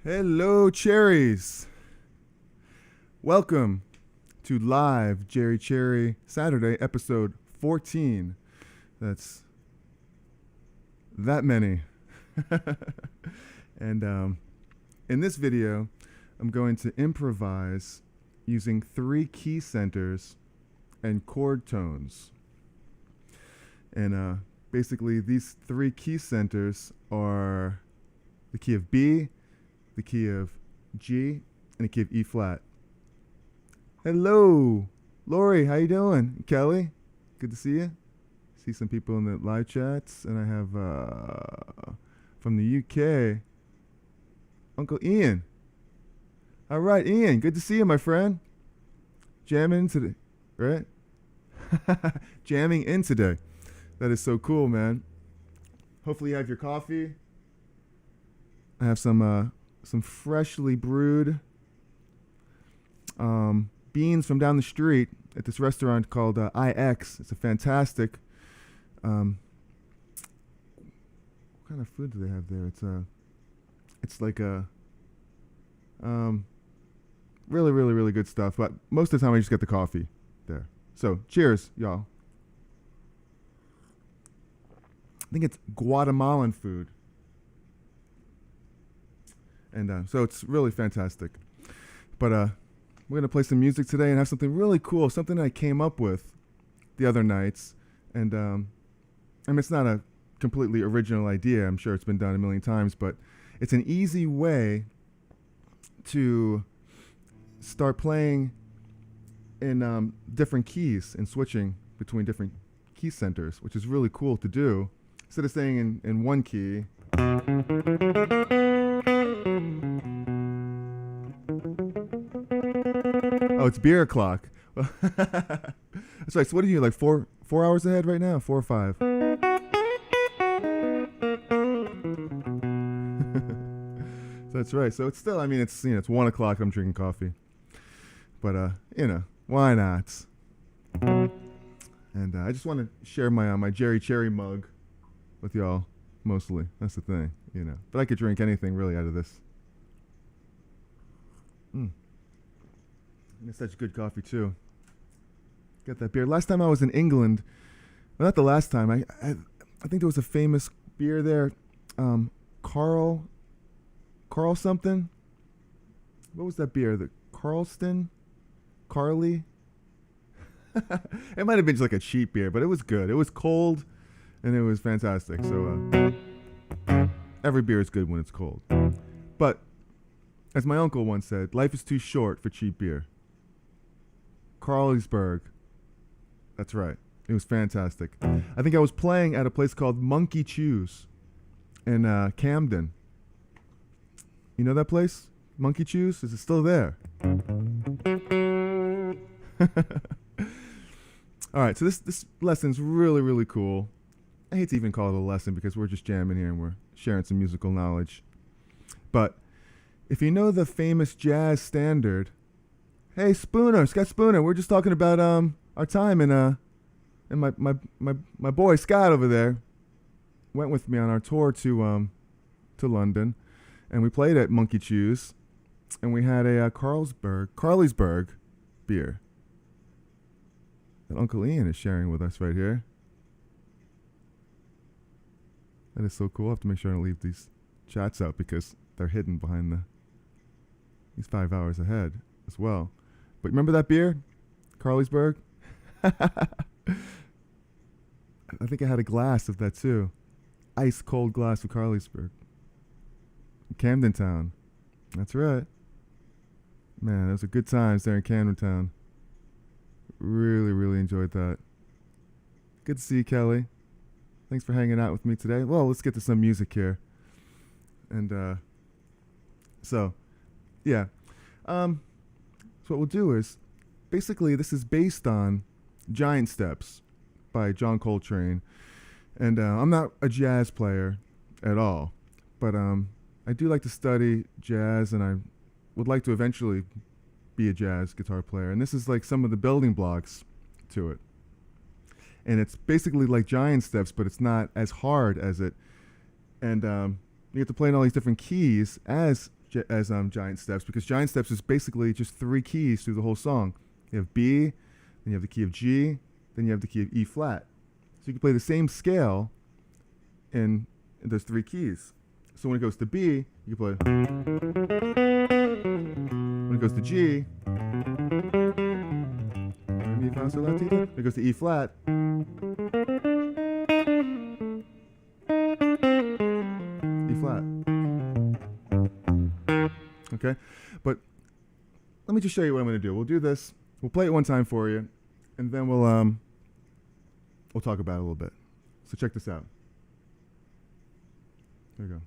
Hello, cherries. Welcome to Live Jerry Cherry Saturday, episode 14. That's that many. And in this video, I'm going to improvise using 3 key centers and chord tones. And basically, these 3 key centers are the key of B, the key of G, and the key of E flat. Hello, Lori, how you doing? Kelly, good to see you. See some people in the live chats, and I have from the UK, Uncle Ian. All right, Ian, good to see you, my friend. Jamming today, right? Jamming in today. That is so cool, man. Hopefully you have your coffee. I have some freshly brewed beans from down the street at this restaurant called IX. It's a fantastic. What kind of food do they have there? It's like a really, really, really good stuff. But most of the time, I just get the coffee there. So cheers, y'all. I think it's Guatemalan food. And so it's really fantastic. But we're going to play some music today and have something really cool, something I came up with the other nights. And I mean, it's not a completely original idea. I'm sure it's been done a million times, but it's an easy way to start playing in different keys and switching between different key centers, which is really cool to do. Instead of staying in one key, oh, it's beer o'clock. That's right. So what are you, like 4 hours ahead right now? 4 or 5? That's right. So it's still, I mean, it's it's 1 o'clock. I'm drinking coffee, but why not? And I just want to share my Jerry Cherry mug with y'all. Mostly, that's the thing, But I could drink anything really out of this. It's such good coffee too. Get that beer. Last time I was in England, well, not the last time. I think there was a famous beer there, Carl something. What was that beer? The Carlston, Carly. It might have been just like a cheap beer, but it was good. It was cold, and it was fantastic. So every beer is good when it's cold. But as my uncle once said, life is too short for cheap beer. Carlsberg. That's right. It was fantastic. I think I was playing at a place called Monkey Chews in Camden. You know that place? Monkey Chews? Is it still there? All right, so this lesson's really, really cool. I hate to even call it a lesson because we're just jamming here and we're sharing some musical knowledge. But if you know the famous jazz standard, hey Scott Spooner, we're just talking about our time and my boy Scott over there went with me on our tour to London, and we played at Monkey Chews, and we had a Carlsberg beer that Uncle Ian is sharing with us right here. That is so cool. I have to make sure I don't leave these chats out because they're hidden behind these 5 hours ahead as well. But remember that beer? Carlsberg? I think I had a glass of that too. Ice cold glass of Carlsberg. Camden Town. That's right. Man, those are good times there in Camden Town. Really, really enjoyed that. Good to see you, Kelly. Thanks for hanging out with me today. Well, let's get to some music here. And so what we'll do is, basically this is based on Giant Steps by John Coltrane. And I'm not a jazz player at all, but I do like to study jazz, and I would like to eventually be a jazz guitar player. And this is like some of the building blocks to it. And it's basically like Giant Steps, but it's not as hard as it. And you get to play in all these different keys as giant steps, because giant steps is basically just 3 keys through the whole song. You have B, then you have the key of G, then you have the key of E flat. So you can play the same scale in those 3 keys. So when it goes to B, you can play. When it goes to G, when it goes to E flat, E flat. Okay, but let me just show you what I'm going to do. We'll do this. We'll play it one time for you, and then we'll talk about it a little bit. So check this out. There we go.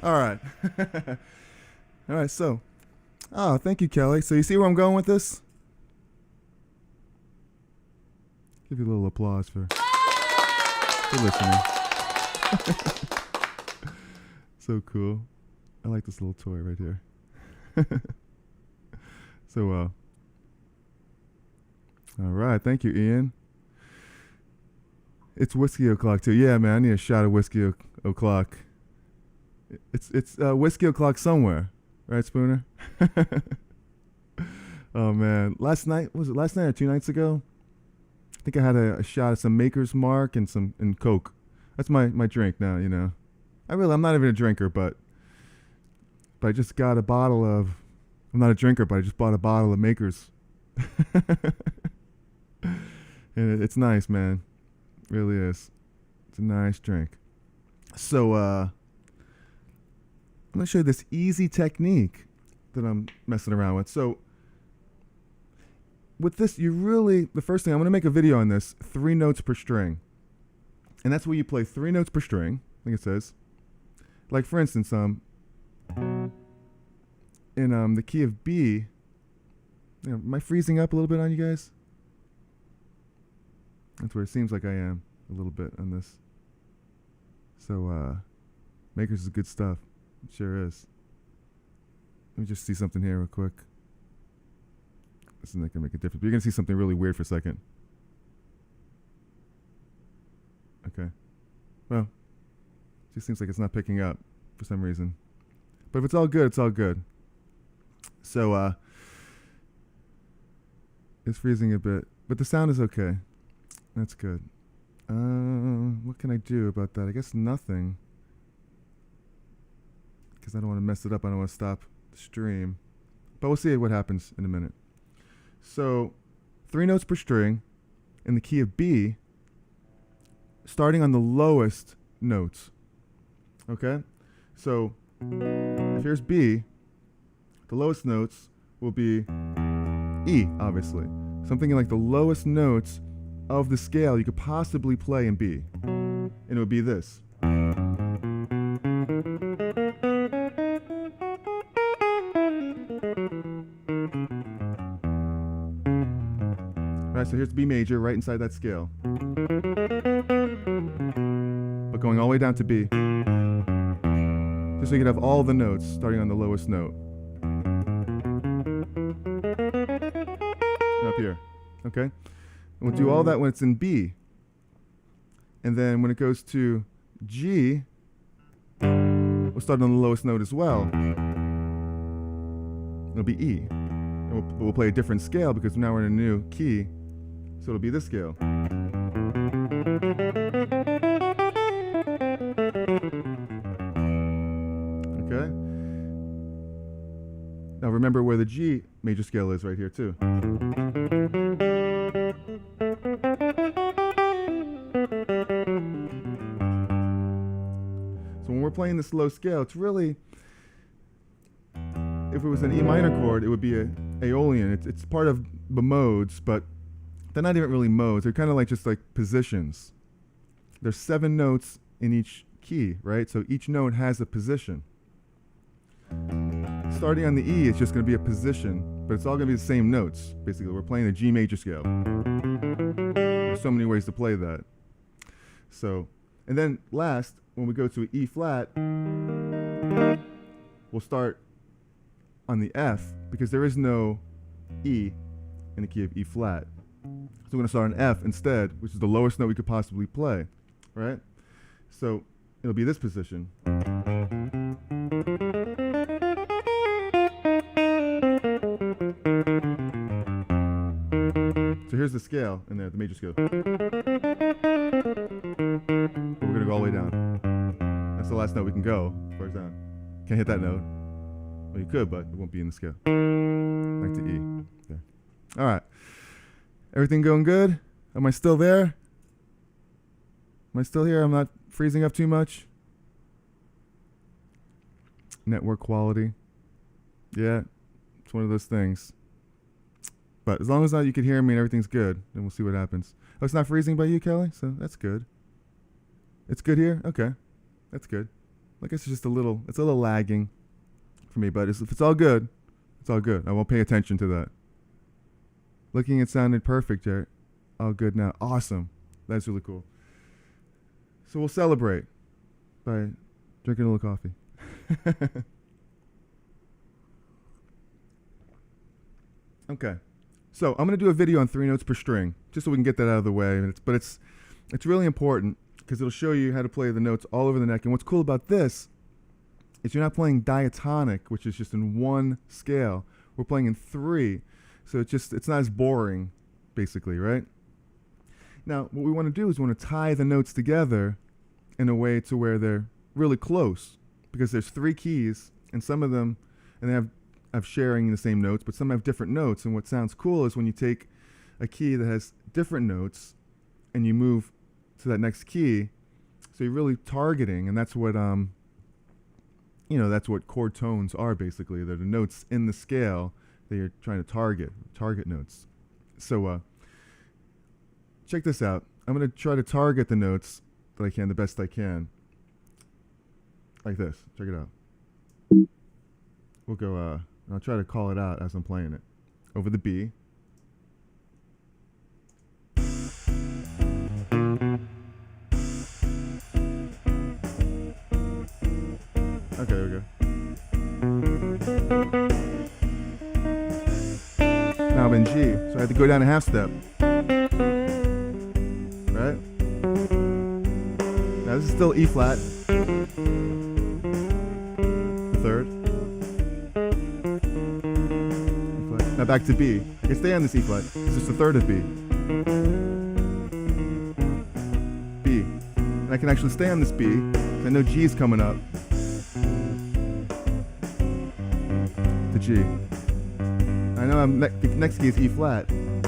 All right. All right, so. Oh, thank you, Kelly. So you see where I'm going with this? Give you a little applause for listening. So cool. I like this little toy right here. So, all right. Thank you, Ian. It's whiskey o'clock, too. Yeah, man, I need a shot of whiskey o'clock. It's whiskey o'clock somewhere, right, Spooner? Oh man, last night or 2 nights ago? I think I had a shot of some Maker's Mark and Coke. That's my drink now, you know. I'm not even a drinker, but I just got a bottle of. I'm not a drinker, but I just bought a bottle of Maker's. And it's nice, man. It really is. It's a nice drink. So I'm going to show you this easy technique that I'm messing around with. So with this, the first thing, I'm going to make a video on this, 3 notes per string. And that's where you play 3 notes per string, I think it says. Like, for instance, in the key of B, am I freezing up a little bit on you guys? That's where it seems like I am a little bit on this. So, Makers is good stuff. It sure is. Let me just see something here real quick. This is not going to make a difference. But you're going to see something really weird for a second. Okay. Well, it just seems like it's not picking up for some reason. But if it's all good, it's all good. So, it's freezing a bit. But the sound is okay. That's good. What can I do about that? I guess nothing. Because I don't want to mess it up. I don't want to stop the stream. But we'll see what happens in a minute. So, 3 notes per string in the key of B, starting on the lowest notes. Okay? So, if here's B, the lowest notes will be E, obviously. Something like the lowest notes of the scale you could possibly play in B. And it would be this. Right, so here's B major right inside that scale. But going all the way down to B. just so you can have all the notes starting on the lowest note. Up here, okay? And we'll do all that when it's in B. And then when it goes to G, we'll start on the lowest note as well. It'll be E. And we'll play a different scale because now we're in a new key. So it'll be this scale. Okay? Now remember where the G major scale is right here too. So when we're playing this low scale, it's really, if it was an E minor chord, it would be a Aeolian. It's part of the modes, but they're not even really modes. They're kind of like just like positions. There's 7 notes in each key, right? So each note has a position. Starting on the E, it's just going to be a position, but it's all going to be the same notes. Basically, we're playing the G major scale. There's so many ways to play that. So, and then last, when we go to E flat, we'll start on the F because there is no E in the key of E flat. So we're going to start on F instead, which is the lowest note we could possibly play, right? So it'll be this position. So here's the scale in there, the major scale. But we're going to go all the way down. That's the last note we can go, as far as down. Can't hit that note. Well, you could, but it won't be in the scale. Back to E. There. All right. Everything going good? Am I still there? Am I still here? I'm not freezing up too much? Network quality. Yeah, it's one of those things. But as long as you can hear me and everything's good, then we'll see what happens. Oh, it's not freezing by you, Kelly? So that's good. It's good here? Okay. That's good. I guess it's just a little lagging for me, but if it's all good, it's all good. I won't pay attention to that. Looking, it sounded perfect, Jared. All good now. Awesome. That's really cool. So we'll celebrate by drinking a little coffee. Okay. So I'm going to do a video on 3 notes per string, just so we can get that out of the way. But it's really important because it'll show you how to play the notes all over the neck. And what's cool about this is you're not playing diatonic, which is just in 1 scale. We're playing in 3. So it's not as boring, basically, right? Now, what we want to do is we want to tie the notes together in a way to where they're really close, because there's 3 keys, and some of them, and they have sharing the same notes, but some have different notes. And what sounds cool is when you take a key that has different notes and you move to that next key, so you're really targeting, and that's what that's what chord tones are, basically. They're the notes in the scale that you're trying to target notes. So check this out. I'm going to try to target the notes that I can the best I can. Like this. Check it out. We'll go, I'll try to call it out as I'm playing it. Over the B. Okay, there we go. Now I'm in G, so I have to go down a half step. Right? Now this is still E flat. The 3rd. E flat. Now back to B. I can stay on this E flat. It's just the 3rd of B. B. And I can actually stay on this B. I know G is coming up. To G. I know the next key is E flat. I'm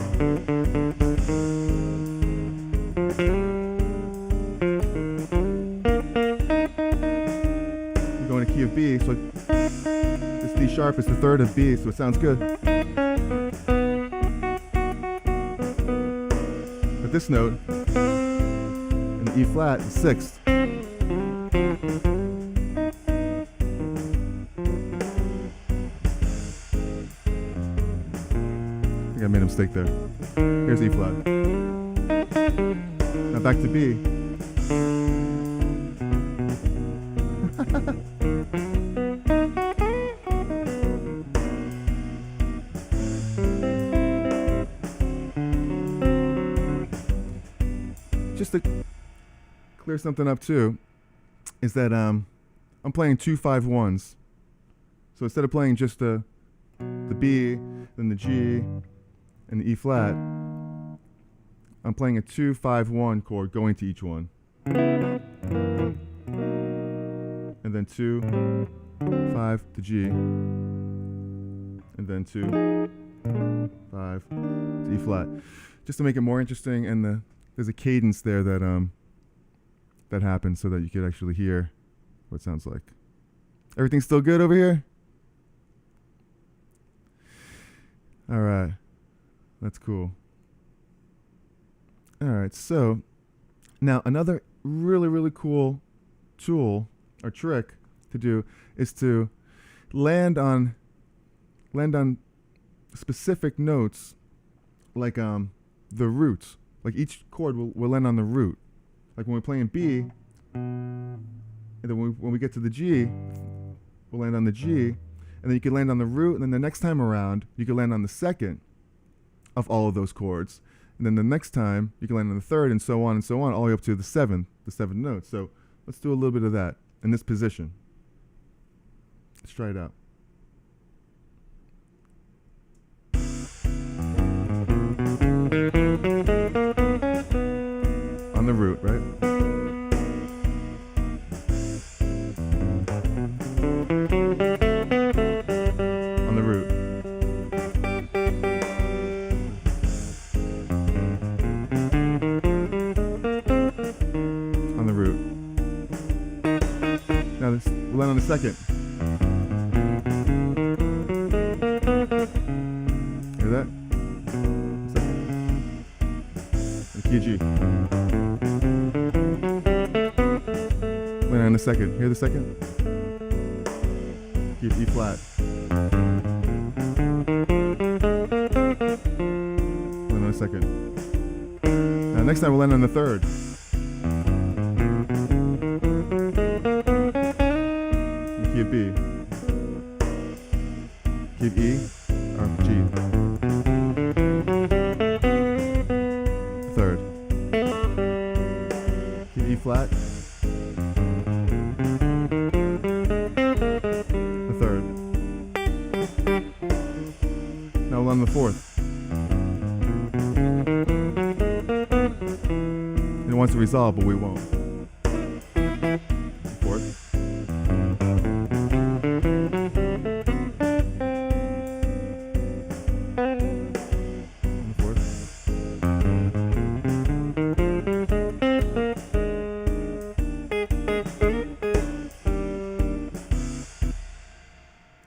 going to key of B, so this D sharp is the 3rd of B, so it sounds good. But this note, in the E flat, is 6th. I made a mistake there. Here's E flat. Now back to B. clear something up too, is that I'm playing 2-5-1s. So instead of playing just the B, then the G, and the E flat, I'm playing a 2-5-1 chord going to each one. And then 2, 5 to G, and then 2, 5 to E flat. Just to make it more interesting, and there's a cadence there that that happens so that you could actually hear what it sounds like. Everything still good over here? All right. That's cool. All right. So now another really, really cool tool or trick to do is to land on specific notes, like the roots. Like each chord will land on the root. Like when we're playing B, and then when we get to the G, we'll land on the G, and then you can land on the root, and then the next time around, you can land on the second of all of those chords. And then the next time, you can land on the third, and so on, all the way up to the seventh note. So let's do a little bit of that in this position. Let's try it out. On the root, right? On the root. On the root. Now we'll land on the second. Hear that? The key G. Land on the second. Hear the second? Key E flat. Land on the second. Now next time we'll land on the third. Key of B. Key of E or G. Third. Key of E flat. The third. Now we'll on the fourth. It wants to resolve, but we won't. Fourth.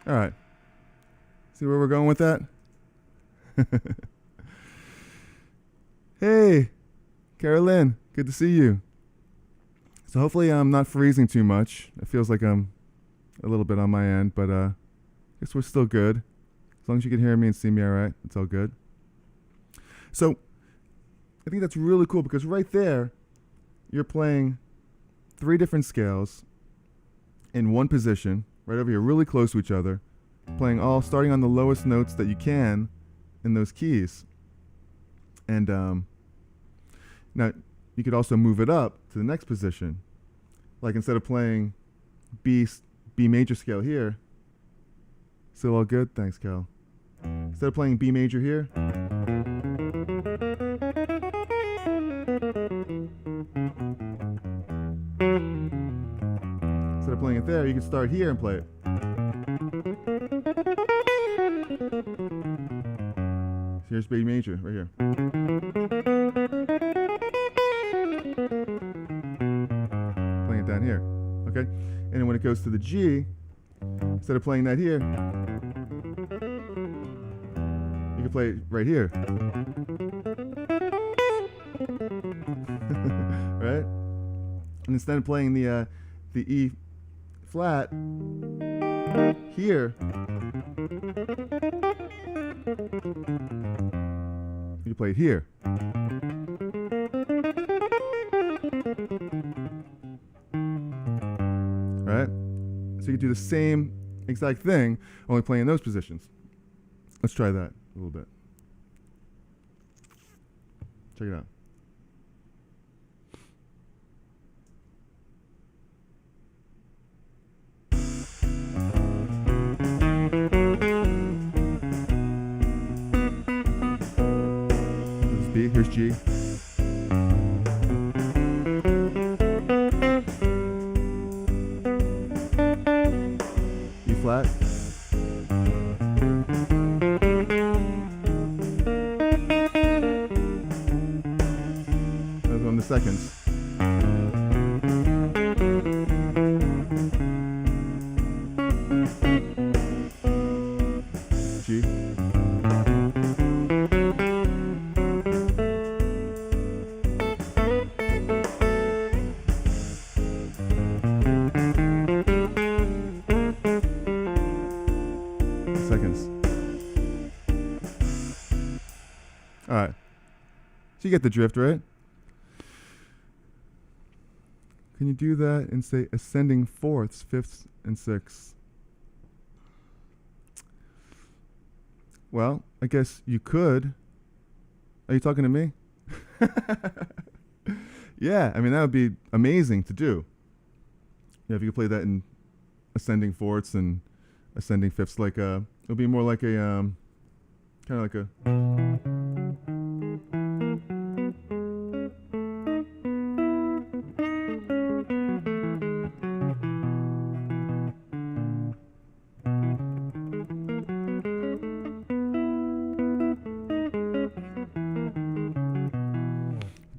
All right. See where we're going with that? Hey, Carolyn, good to see you. So hopefully I'm not freezing too much. It feels like I'm a little bit on my end, but I guess we're still good. As long as you can hear me and see me all right, it's all good. So I think that's really cool because right there, you're playing 3 different scales in one position, right over here, really close to each other, playing all starting on the lowest notes that you can in those keys. And now you could also move it up to the next position. Like instead of playing B major scale here, still all good? Thanks, Cal. Instead of playing B major here, instead of playing it there, you can start here and play it. So here's B major, right here. Playing it down here, okay? And then when it goes to the G, instead of playing that here, you can play it right here. Right? And instead of playing the E flat here, you play it here. Right? So you can do the same exact thing, only playing in those positions. Let's try that a little bit. Check it out. G. E flat. Those are on the seconds. G. Seconds. All right. So you get the drift, right? Can you do that in, say, ascending fourths, fifths, and sixths? Well, I guess you could. Are you talking to me? Yeah, I mean, that would be amazing to do. Yeah, if you could play that in ascending fourths and ascending fifths, like it would be more like a kind of like a.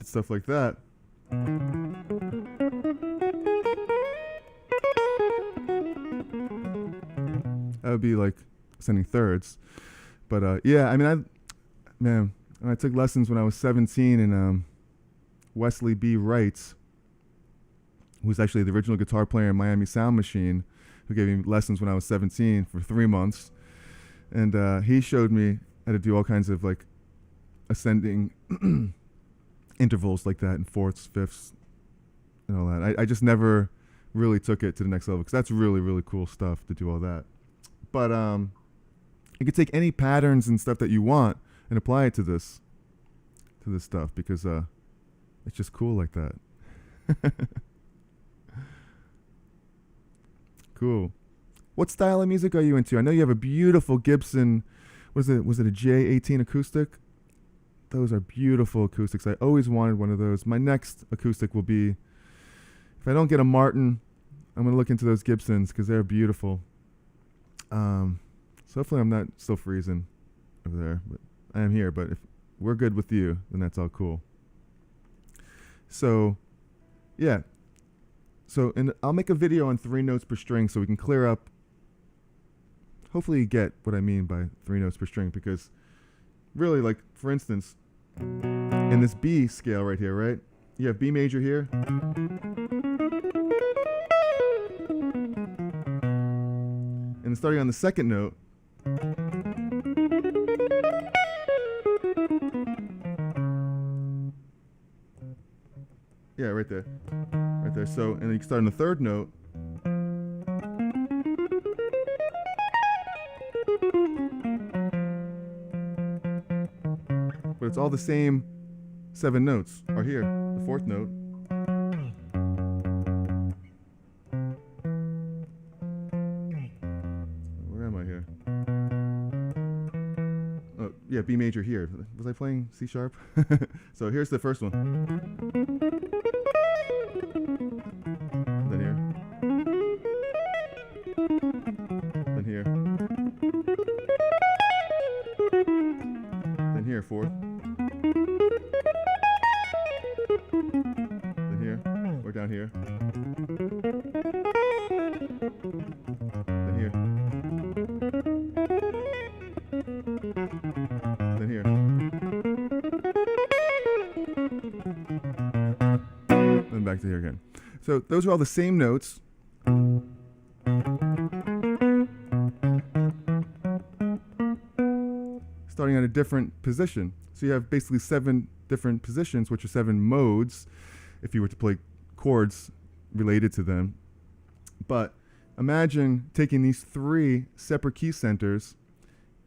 Stuff like that. That would be like ascending thirds. But yeah, I mean, when I took lessons when I was 17, and Wesley B. Wright, who's actually the original guitar player in Miami Sound Machine, who gave me lessons when I was 17 for 3 months, and he showed me how to do all kinds of like ascending intervals like that in fourths, fifths, and all that. I just never really took it to the next level, because that's really, really cool stuff to do all that. But you could take any patterns and stuff that you want and apply it to this stuff, because it's just cool like that. Cool. What style of music are you into? I know you have a beautiful Gibson. Was it a J18 acoustic? Those are beautiful acoustics. I always wanted one of those. My next acoustic will be, if I don't get a Martin, I'm going to look into those Gibsons, because they're beautiful. So hopefully I'm not still freezing over there. But I am here, but if we're good with you, then that's all cool. So, yeah. So, and I'll make a video on 3 notes per string so we can clear up. Hopefully you get what I mean by 3 notes per string, because really, like, for instance, in this B scale right here, right? You have B major here. And starting on the second note, yeah, right there. Right there. So, and then you start on the third note. But it's all the same 7 notes are here. The fourth note. Where am I here? Oh, yeah, B major here. Was I playing C sharp? So here's the first one. Then here. Then here. Then here, fourth. Then here, or down here. Then here. Then here. Then back to here again. So those are all the same notes. Starting at a different position. So you have basically 7 different positions, which are 7 modes, if you were to play chords related to them. But imagine taking these 3 separate key centers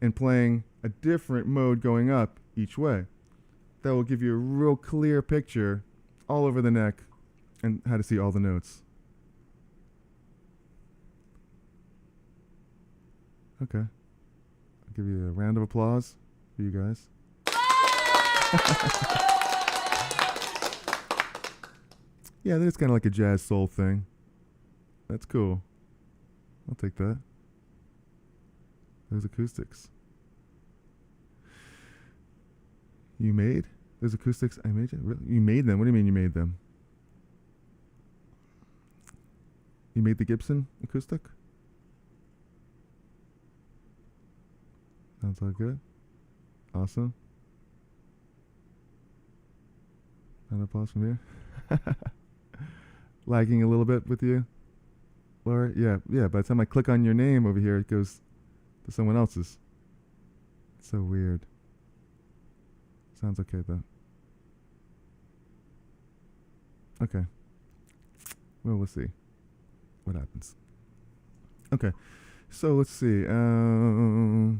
and playing a different mode going up each way. That will give you a real clear picture all over the neck and how to see all the notes. Okay. I'll give you a round of applause for you guys. Yeah, it's kind of like a jazz soul thing. That's cool. I'll take that. Those acoustics. You made those acoustics? I made it? Really? You made them? What do you mean you made them? You made the Gibson acoustic? Sounds all good. Awesome. Round of applause from here. Lagging a little bit with you, Laura? Yeah. By the time I click on your name over here, it goes to someone else's. It's so weird. Sounds okay, though. Okay. Well, we'll see what happens. Okay. So, let's see. Oh,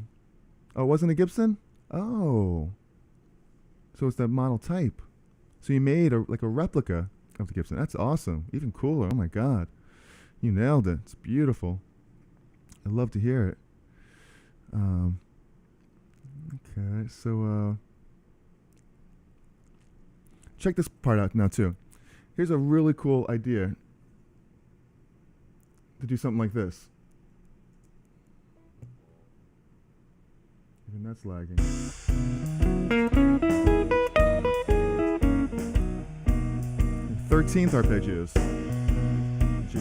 it wasn't a Gibson? Oh. So, it's that model type. So, you made a replica of the Gibson. That's awesome. Even cooler. Oh, my God. You nailed it. It's beautiful. I'd love to hear it. Okay. So, check this part out now, too. Here's a really cool idea to do something like this. Even that's lagging. 13th arpeggios. G.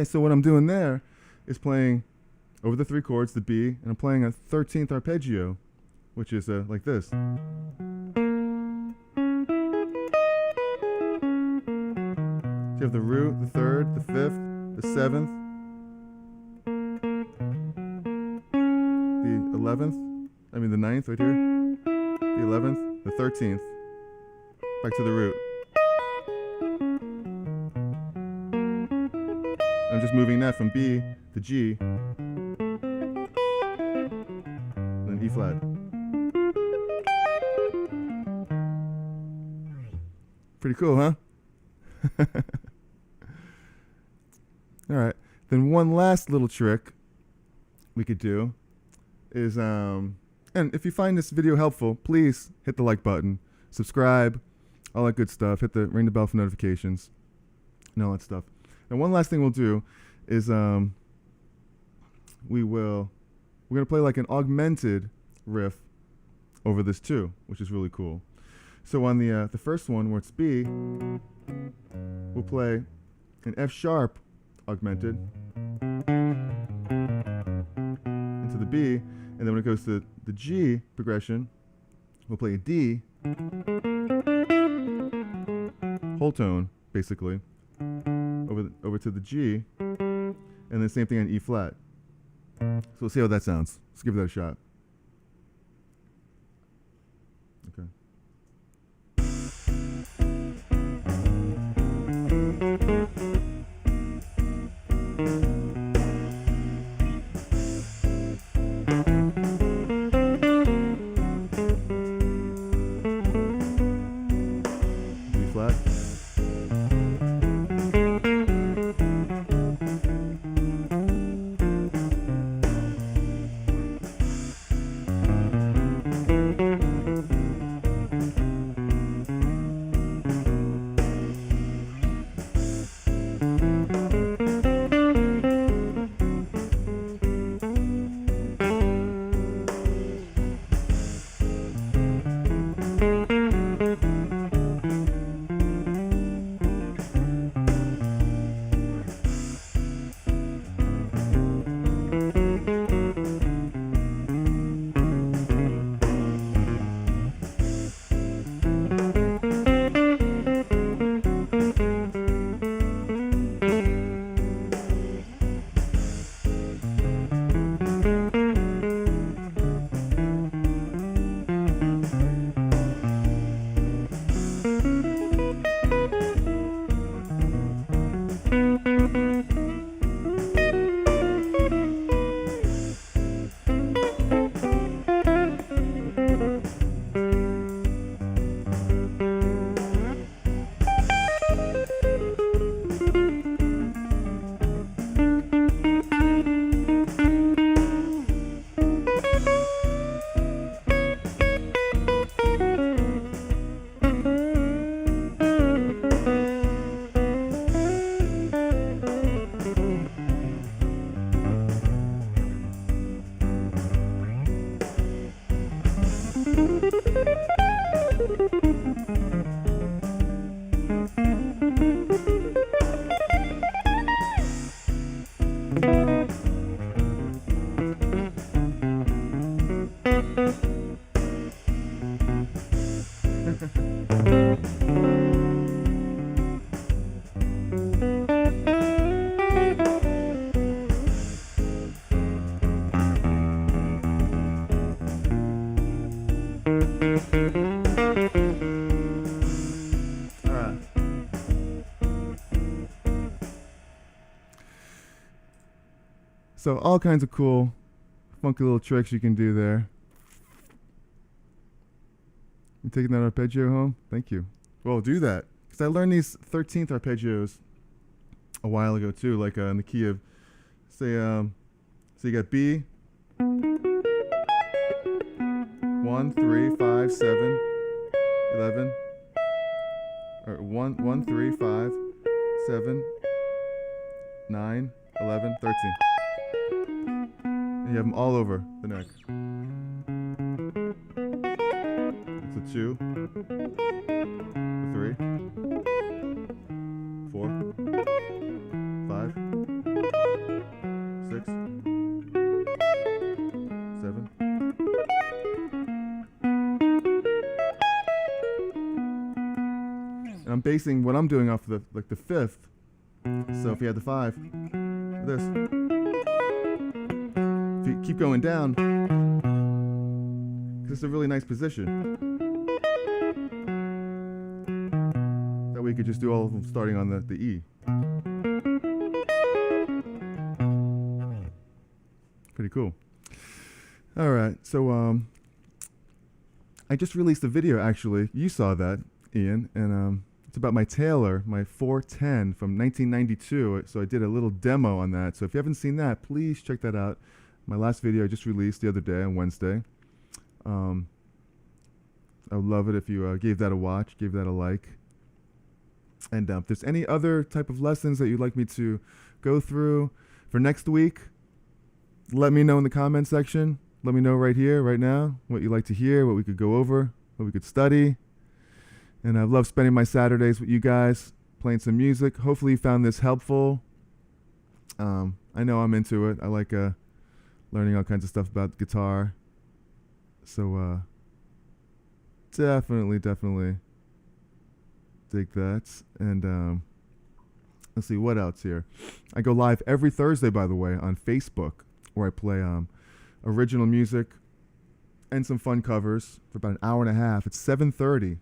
So what I'm doing there is playing over the 3 chords, the B, and I'm playing a 13th arpeggio, which is like this. So you have the root, the 3rd, the 5th, the 7th, the 11th, the 9th right here, the 11th, the 13th, back to the root. I'm just moving that from B to G, then E flat. Pretty cool, huh? All right. Then one last little trick we could do is, and if you find this video helpful, please hit the like button, subscribe, all that good stuff. Ring the bell for notifications, and all that stuff. And one last thing we'll do is we're gonna play like an augmented riff over this too, which is really cool. So on the first one where it's B, we'll play an F sharp augmented into the B, and then when it goes to the G progression, we'll play a D, whole tone basically, over to the G, and then same thing on E flat. So we'll see how that sounds. Let's give that a shot. Okay. E flat. So all kinds of cool, funky little tricks you can do there. You taking that arpeggio home? Thank you. Well, do that. Because I learned these 13th arpeggios a while ago too, like in the key of, say, so you got B, 1, 3, 5, 7, 11, or 1, 3, 5, 7, 9, 11, 13. And you have them all over the neck. It's a 2, a 3, 4, 5, 6, 7. And I'm basing what I'm doing off of the 5th. So if you had the 5, this. If you keep going down, because it's a really nice position. That way you could just do all of them starting on the E. Pretty cool. All right, so I just released a video, actually. You saw that, Ian, and it's about my Taylor, my 410 from 1992. So I did a little demo on that. So if you haven't seen that, please check that out. My last video I just released the other day on Wednesday. I would love it if you gave that a watch, gave that a like. And if there's any other type of lessons that you'd like me to go through for next week, let me know in the comment section. Let me know right here, right now, what you'd like to hear, what we could go over, what we could study. And I love spending my Saturdays with you guys, playing some music. Hopefully you found this helpful. I know I'm into it. I like learning all kinds of stuff about guitar. So definitely dig that. And let's see, what else here? I go live every Thursday, by the way, on Facebook, where I play original music and some fun covers for about an hour and a half. It's 7:30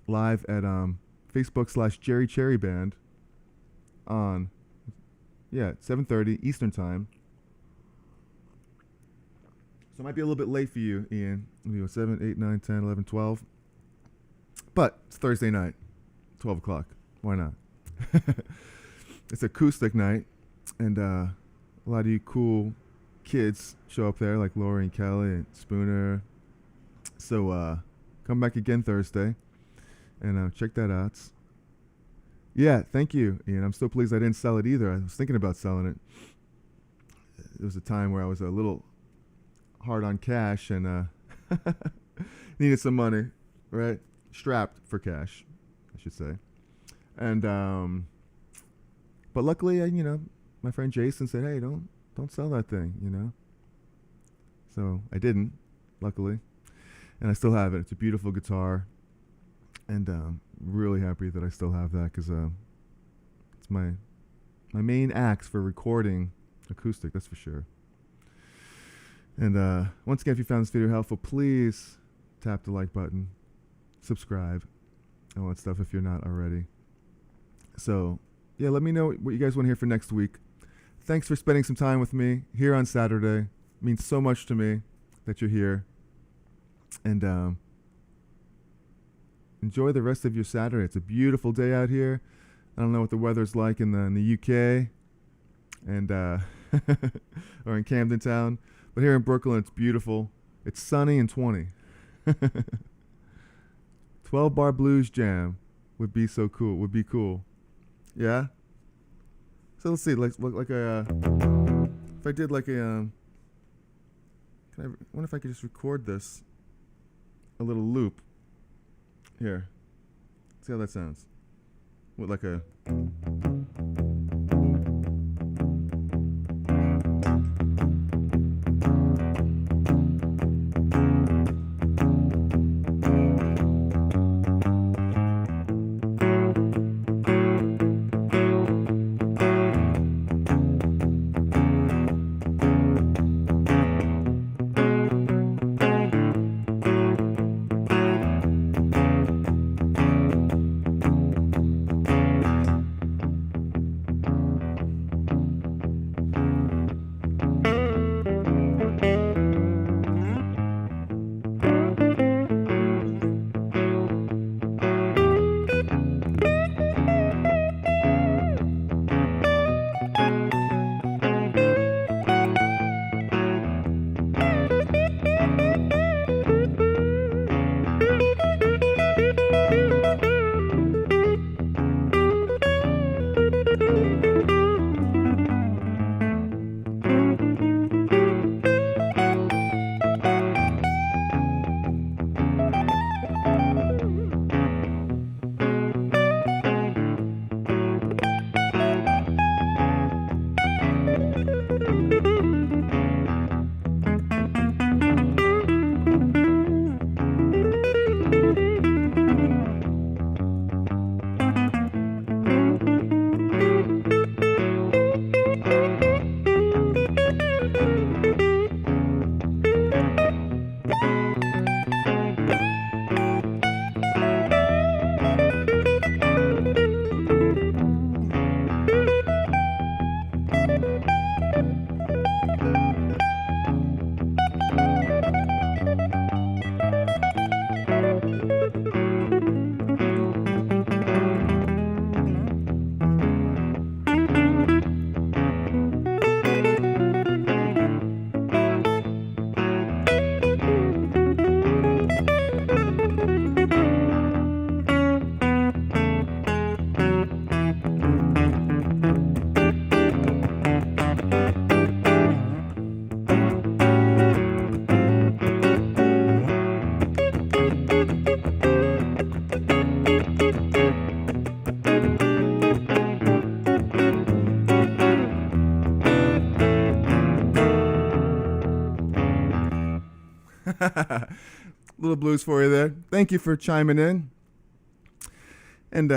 live at Facebook/Jerry Cherry Band on, 7:30 Eastern Time. So it might be a little bit late for you, Ian. 7, 8, 9, 10, 11, 12. But it's Thursday night, 12 o'clock. Why not? It's acoustic night, and a lot of you cool kids show up there, like Lori and Kelly and Spooner. So come back again Thursday, and check that out. Yeah, thank you, Ian. I'm so pleased I didn't sell it either. I was thinking about selling it. There was a time where I was a little hard on cash and needed some money, right? Strapped for cash, I should say. And but luckily, my friend Jason said, "Hey, don't sell that thing," So I didn't, luckily, and I still have it. It's a beautiful guitar, and really happy that I still have that, because it's my main axe for recording acoustic. That's for sure. And once again, if you found this video helpful, please tap the like button, subscribe, and all that stuff if you're not already. So, yeah, let me know what you guys want to hear for next week. Thanks for spending some time with me here on Saturday. It means so much to me that you're here. And enjoy the rest of your Saturday. It's a beautiful day out here. I don't know what the weather's like in the UK and or in Camden Town. But here in Brooklyn, it's beautiful. It's sunny and 20. 12-bar blues jam would be so cool. Would be cool. Yeah? So let's see. Like a... if I did like a... I wonder if I could just record this. A little loop. Here. See how that sounds. With like a... Little blues for you there. Thank you for chiming in. And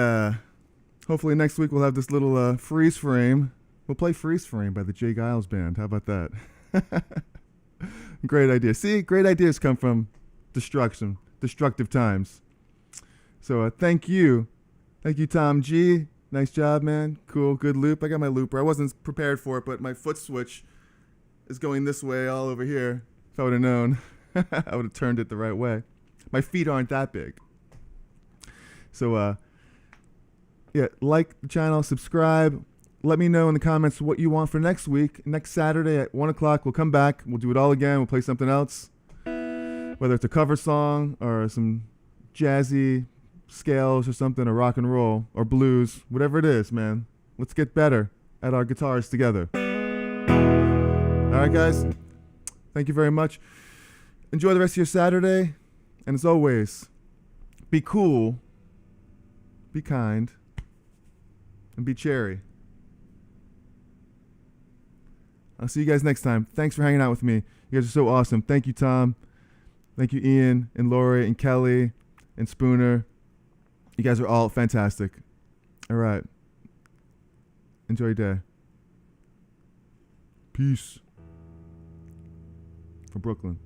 hopefully next week we'll have this little freeze frame. We'll play Freeze Frame by the Jay Giles Band. How about that? Great idea. See, great ideas come from destructive times. So thank you. Thank you, Tom G. Nice job, man. Cool, good loop. I got my looper. I wasn't prepared for it, but my foot switch is going this way all over here. If I would have known, I would have turned it the right way. My feet aren't that big. So, yeah, like the channel, subscribe. Let me know in the comments what you want for next week. Next Saturday at 1 o'clock, we'll come back. We'll do it all again. We'll play something else. Whether it's a cover song or some jazzy scales or something, or rock and roll or blues, whatever it is, man. Let's get better at our guitars together. All right, guys. Thank you very much. Enjoy the rest of your Saturday. And as always, be cool, be kind, and be cherry. I'll see you guys next time. Thanks for hanging out with me. You guys are so awesome. Thank you, Tom. Thank you, Ian and Lori and Kelly and Spooner. You guys are all fantastic. All right. Enjoy your day. Peace. From Brooklyn.